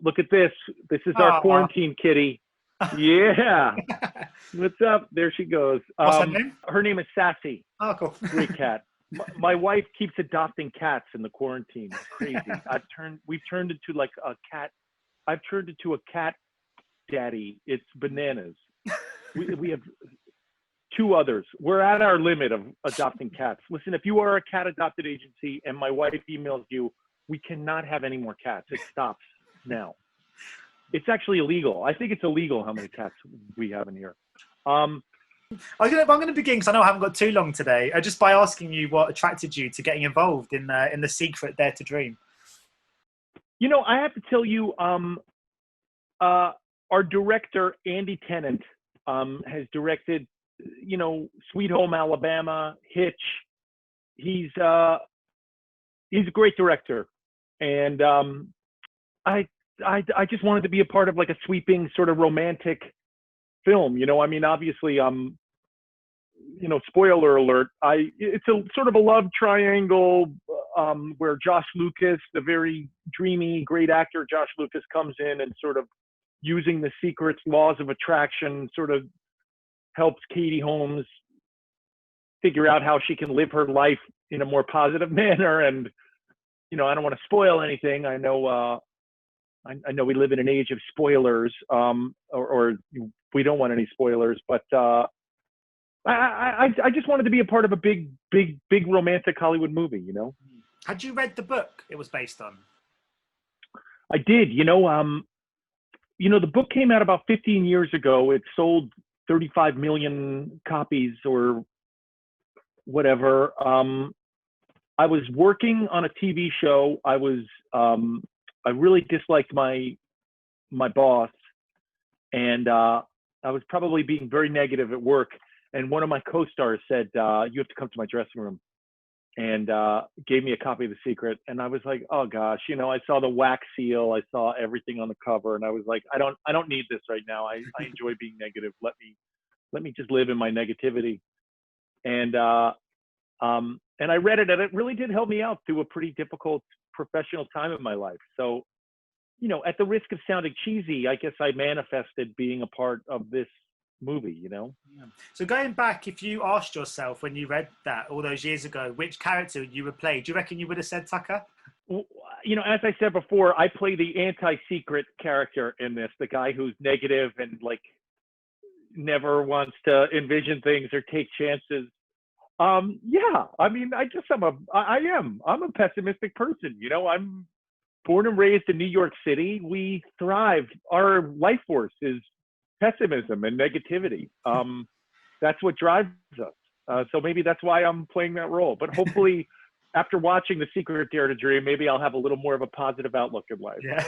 look at this. This is our quarantine kitty. Yeah. What's up? There she goes. What's her name? Her name is Sassy. Oh, cool. Great cat. My wife keeps adopting cats in the quarantine. It's crazy. We've turned into like a cat. I've turned into a cat daddy. It's bananas. We have 2 others. We're at our limit of adopting cats. Listen, if you are a cat adopted agency and my wife emails you, we cannot have any more cats. It stops now. It's actually illegal. I think it's illegal how many cats we have in here. I'm going to begin, because I know I haven't got too long today, just by asking you what attracted you to getting involved in the secret Dare to Dream. You know, I have to tell you, our director, Andy Tennant, has directed, you know, Sweet Home Alabama, Hitch. He's a great director. And I just wanted to be a part of like a sweeping sort of romantic film. You know, I mean, obviously, you know, spoiler alert, it's a sort of a love triangle where Josh Lucas, the very dreamy, great actor Josh Lucas, comes in and sort of using the secrets, laws of attraction, sort of helps Katie Holmes figure out how she can live her life in a more positive manner. And, you know, I don't want to spoil anything. I know we live in an age of spoilers, or we don't want any spoilers, but I just wanted to be a part of a big romantic Hollywood movie, you know? Had you read the book it was based on? I did. You know, the book came out about 15 years ago. It sold 35 million copies or whatever. I was working on a TV show. I really disliked my boss, and I was probably being very negative at work. And one of my co-stars said, you have to come to my dressing room, and gave me a copy of The Secret. And I was like, oh gosh, you know, I saw the wax seal, I saw everything on the cover, and I was like, I don't need this right now. I enjoy being negative. Let me just live in my negativity. And I read it, and it really did help me out through a pretty difficult professional time in my life. So, you know, at the risk of sounding cheesy, I guess I manifested being a part of this movie, you know? Yeah. So going back, if you asked yourself when you read that all those years ago, which character you would play, do you reckon you would have said Tucker? Well, you know, as I said before, I play the anti-secret character in this, the guy who's negative and like never wants to envision things or take chances. Yeah, I mean, I'm a pessimistic person. You know, I'm born and raised in New York City. We thrive. Our life force is pessimism and negativity. That's what drives us. So maybe that's why I'm playing that role. But hopefully, after watching The Secret Dare to Dream, maybe I'll have a little more of a positive outlook in life. Yeah.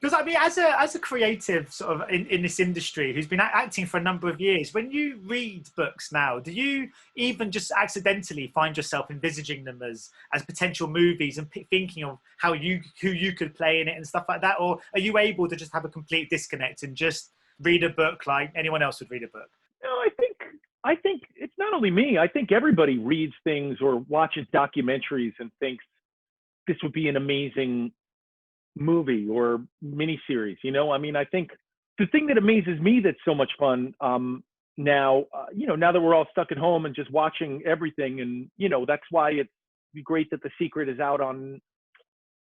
Because I mean, as a creative sort of in this industry who's been acting for a number of years, when you read books now, do you even just accidentally find yourself envisaging them as potential movies and thinking of who you could play in it and stuff like that? Or are you able to just have a complete disconnect and just read a book like anyone else would read a book? No, I think it's not only me. I think everybody reads things or watches documentaries and thinks this would be an amazing movie or miniseries. You know, I mean, I think the thing that amazes me that's so much fun now, you know, now that we're all stuck at home and just watching everything, and you know, that's why it's great that The Secret is out on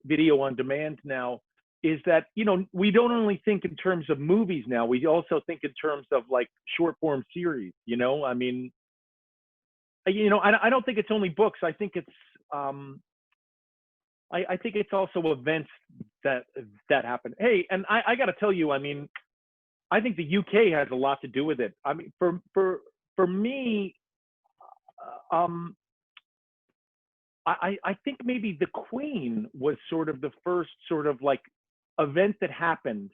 video on demand now. Is that, you know, we don't only think in terms of movies now, we also think in terms of like short form series, you know? I mean, you know, I don't think it's only books. I think it's, I think it's also events that happen. Hey, and I got to tell you, I mean, I think the UK has a lot to do with it. I mean, for me, I think maybe the Queen was sort of the first sort of like event that happened,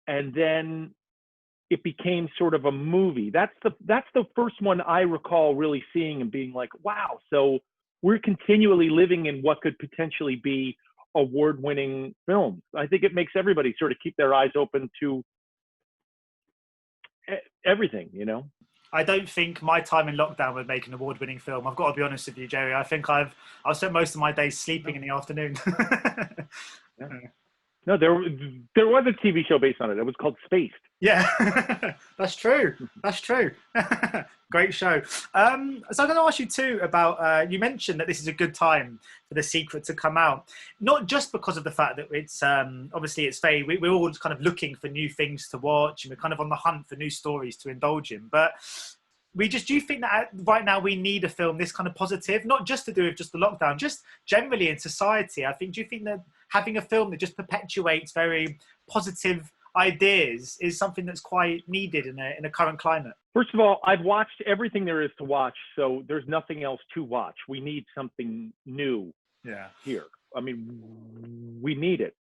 and then it became sort of a movie. That's the first one I recall really seeing and being like, wow, so we're continually living in what could potentially be award-winning films. I think it makes everybody sort of keep their eyes open to everything, you know? I don't think my time in lockdown would make an award-winning film. I've got to be honest with you, Jerry. I think I've spent most of my days sleeping in the afternoon. Yeah. No, there was a TV show based on it. It was called Spaced. Yeah, that's true. That's true. Great show. So I'm going to ask you too about, you mentioned that this is a good time for The Secret to come out. Not just because of the fact that it's, obviously it's we're all kind of looking for new things to watch and we're kind of on the hunt for new stories to indulge in. But do you think that right now we need a film this kind of positive, not just to do with just the lockdown, just generally in society? Do you think that having a film that just perpetuates very positive ideas is something that's quite needed in a current climate? First of all, I've watched everything there is to watch, so there's nothing else to watch. We need something new here. I mean, we need it.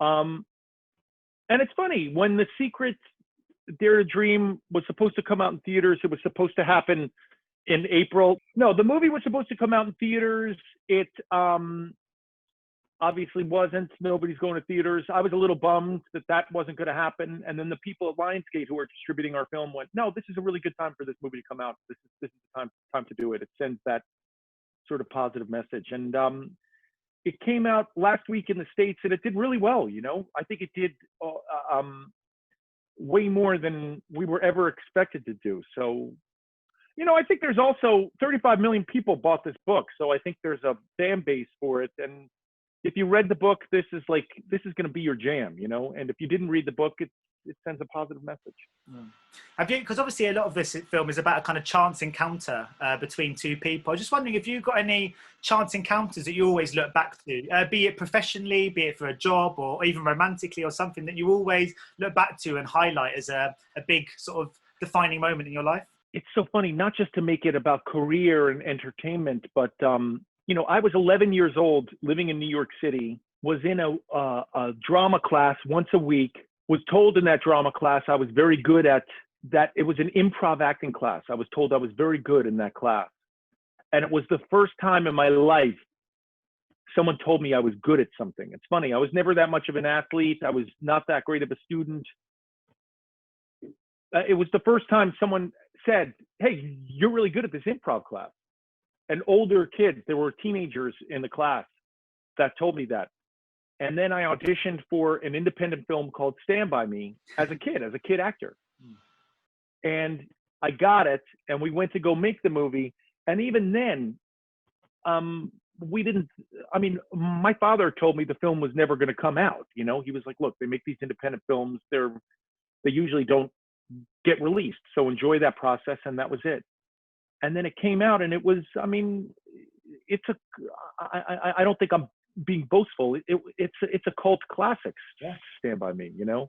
And it's funny, when The Secret, Dare to Dream was supposed to come out in theaters, it was supposed to happen in April. No, the movie was supposed to come out in theaters. It obviously wasn't. Nobody's going to theaters. I was a little bummed that wasn't going to happen. And then the people at Lionsgate who are distributing our film went, no, this is a really good time for this movie to come out. This is the time to do it. It sends that sort of positive message. And it came out last week in the States and it did really well. You know, I think it did way more than we were ever expected to do. So, you know, I think there's also 35 million people bought this book. So I think there's a fan base for it. And if you read the book, this is going to be your jam, you know? And if you didn't read the book, it sends a positive message. Have you, because obviously a lot of this film is about a kind of chance encounter between two people. I was just wondering if you've got any chance encounters that you always look back to, be it professionally, be it for a job or even romantically, or something that you always look back to and highlight as a big sort of defining moment in your life? It's so funny, not just to make it about career and entertainment, but, you know, I was 11 years old living in New York City, was in a drama class once a week, was told in that drama class I was very good at that. It was an improv acting class. I was told I was very good in that class. And it was the first time in my life someone told me I was good at something. It's funny, I was never that much of an athlete. I was not that great of a student. It was the first time someone said, hey, you're really good at this improv class. An older kid, there were teenagers in the class that told me that. And then I auditioned for an independent film called Stand By Me as a kid actor. And I got it, and we went to go make the movie. And even then, my father told me the film was never going to come out. You know, he was like, look, they make these independent films. They usually don't get released. So enjoy that process. And that was it. And then it came out, and it was, I mean, I don't think I'm being boastful. It's a cult classic, Stand By Me, you know?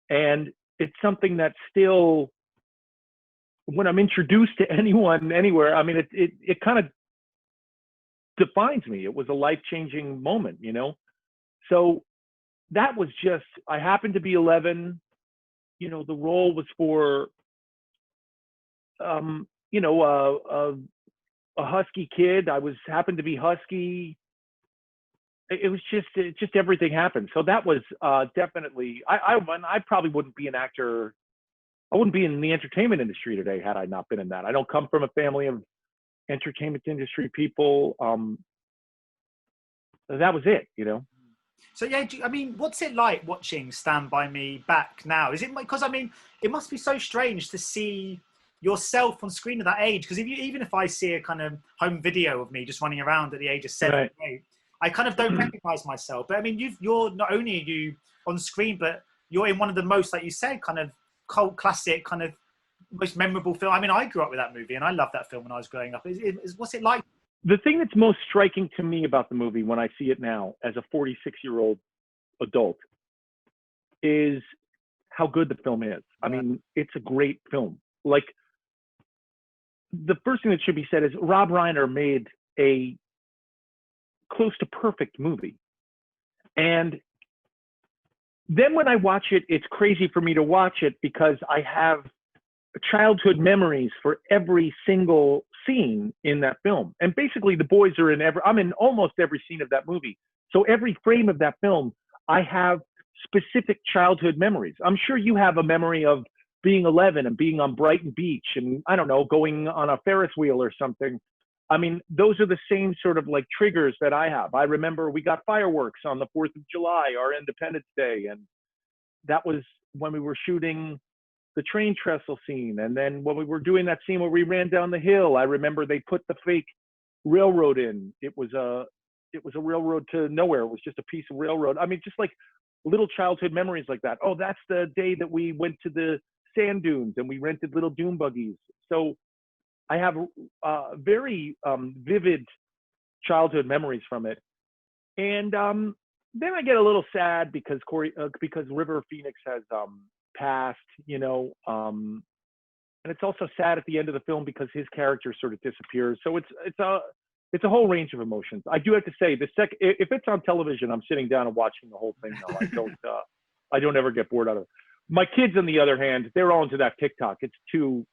And it's something that still, when I'm introduced to anyone, anywhere, I mean, it kind of defines me. It was a life-changing moment, you know? So that was just, I happened to be 11, you know, the role was for, you know, a husky kid. happened to be husky. It was just everything happened. So that was definitely, I probably wouldn't be an actor. I wouldn't be in the entertainment industry today had I not been in that. I don't come from a family of entertainment industry people. That was it, you know? So yeah, I mean, what's it like watching Stand By Me back now? Is it, because I mean, it must be so strange to see yourself on screen at that age, because even if I see a kind of home video of me just running around at the age of 7 or 8, I kind of don't recognize myself. But I mean, you're not only are you on screen, but you're in one of the most, like you said, kind of cult classic, kind of most memorable film. I mean, I grew up with that movie and I loved that film when I was growing up. What's it like? The thing that's most striking to me about the movie when I see it now as a 46-year-old adult is how good the film is. I mean, it's a great film. Like, the first thing that should be said is Rob Reiner made a close to perfect movie. And then when I watch it, it's crazy for me to watch it because I have childhood memories for every single scene in that film. And basically the boys are I'm in almost every scene of that movie. So every frame of that film, I have specific childhood memories. I'm sure you have a memory of being 11 and being on Brighton Beach and, I don't know, going on a Ferris wheel or something. I mean, those are the same sort of like triggers that I have. I remember we got fireworks on the 4th of July, our Independence Day. And that was when we were shooting the train trestle scene. And then when we were doing that scene where we ran down the hill, I remember they put the fake railroad in. It was a railroad to nowhere. It was just a piece of railroad. I mean, just like little childhood memories like that. Oh, that's the day that we went to the sand dunes and we rented little dune buggies. So I have very vivid childhood memories from it. And then I get a little sad because River Phoenix has passed, and it's also sad at the end of the film because his character sort of disappears. So it's a whole range of emotions. I do have to say, if it's on television, I'm sitting down and watching the whole thing. Though I don't ever get bored out of it. My kids, on the other hand, they're all into that TikTok. It's too.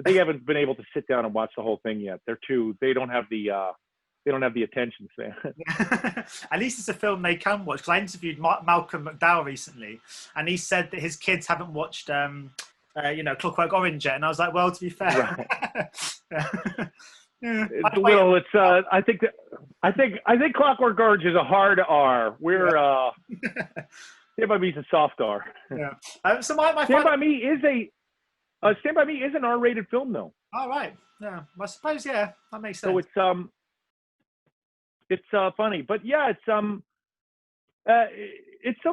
They haven't been able to sit down and watch the whole thing yet. They don't have the attention span. At least it's a film they can watch. Because I interviewed Malcolm McDowell recently, and he said that his kids haven't watched, Clockwork Orange yet. And I was like, well, to be fair, right. I think Clockwork Orange is a hard R. We're Stand by Me is a soft R. Yeah. So my Stand by Me is Stand by Me is an R-rated film, though. All right. Yeah. I suppose. Yeah, that makes sense. So it's funny, but yeah, it's so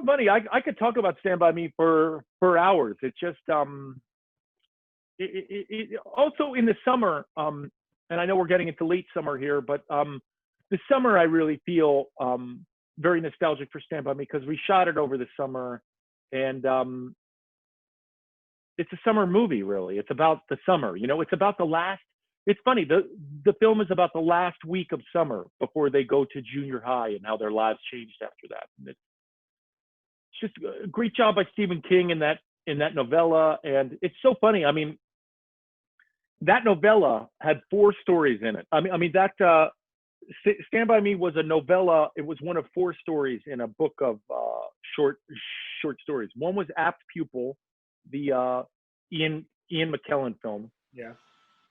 funny. I could talk about Stand by Me for hours. It's just also in the summer. And I know we're getting into late summer here, but the summer I really feel very nostalgic for Stand by Me because we shot it over the summer, and it's a summer movie, really. It's about the summer, it's about the last. It's funny, the film is about the last week of summer before they go to junior high and how their lives changed after that. And it's just a great job by Stephen King in that novella, and it's so funny. I mean, that novella had 4 stories in it. I mean that Stand by Me was a novella. It was one of 4 stories in a book of short stories. One was Apt Pupil, the Ian McKellen film. Yeah.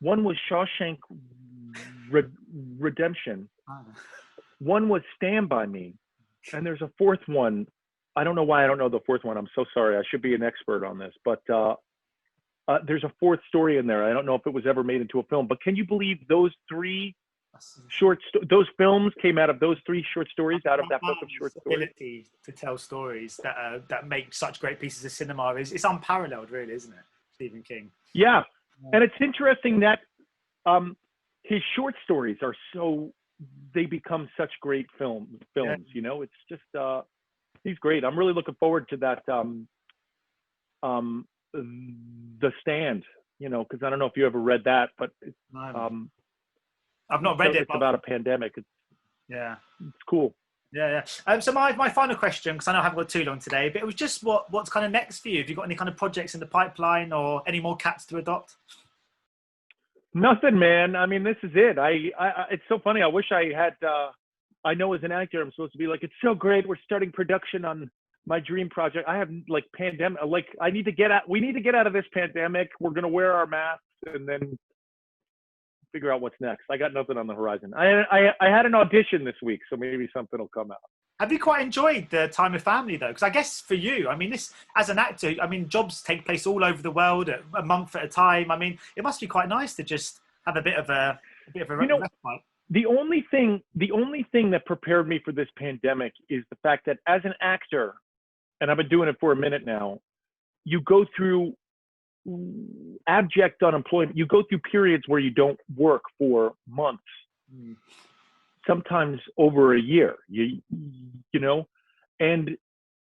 One was Shawshank Redemption. Oh. One was Stand by Me, and there's a 4th one. I don't know why I don't know the 4th one. I'm so sorry. I should be an expert on this, but there's a 4th story in there. I don't know if it was ever made into a film, but can you believe those 3 those films came out of those 3 short stories out of that book of short stories? Ability to tell stories that make such great pieces of cinema it's unparalleled, really, isn't it? Stephen King. Yeah, and it's interesting that his short stories are they become such great films. Yeah. It's just he's great. I'm really looking forward to that. The Stand, because I don't know if you ever read that, but I've not read it. It's about a pandemic. It's cool. Yeah. So my final question, because I know I haven't got too long today, but it was just what's kind of next for you? Have you got any kind of projects in the pipeline or any more cats to adopt? Nothing, man. I mean, this is it. It's so funny. I wish I had. I know as an actor, I'm supposed to be like, it's so great. We're starting production on my dream project. I have like pandemic. Like we need to get out of this pandemic. We're gonna wear our masks and then figure out what's next. I got nothing on the horizon. I had an audition this week, so maybe something will come out. Have you quite enjoyed the time with family though? Because I guess for you, I mean, this as an actor, I mean, jobs take place all over the world a month at a time. I mean, it must be quite nice to just have a bit of a respite. The only thing that prepared me for this pandemic is the fact that as an actor, and I've been doing it for a minute now, you go through abject unemployment. You go through periods where you don't work for months, sometimes over a year. And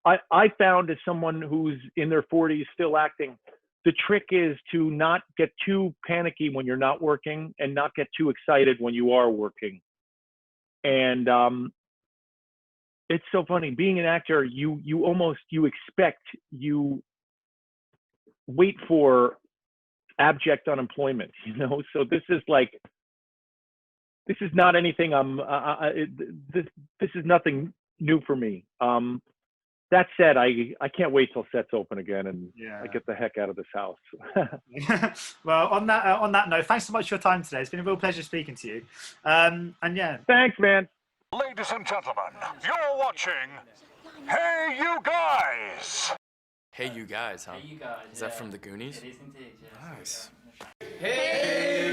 I found, as someone who's in their 40s still acting, the trick is to not get too panicky when you're not working and not get too excited when you are working. And it's so funny being an actor. You wait for abject unemployment, so this is not anything this is nothing new for me. that said, I can't wait till sets open again and Yeah. I get the heck out of this house. Well, on that note, thanks so much for your time today. It's been a real pleasure speaking to you. And yeah. Thanks, man. Ladies and gentlemen, you're watching Hey You Guys! Hey You Guys, huh? Hey, you guys. Is that from the Goonies? It is indeed, yes. Nice. Hey,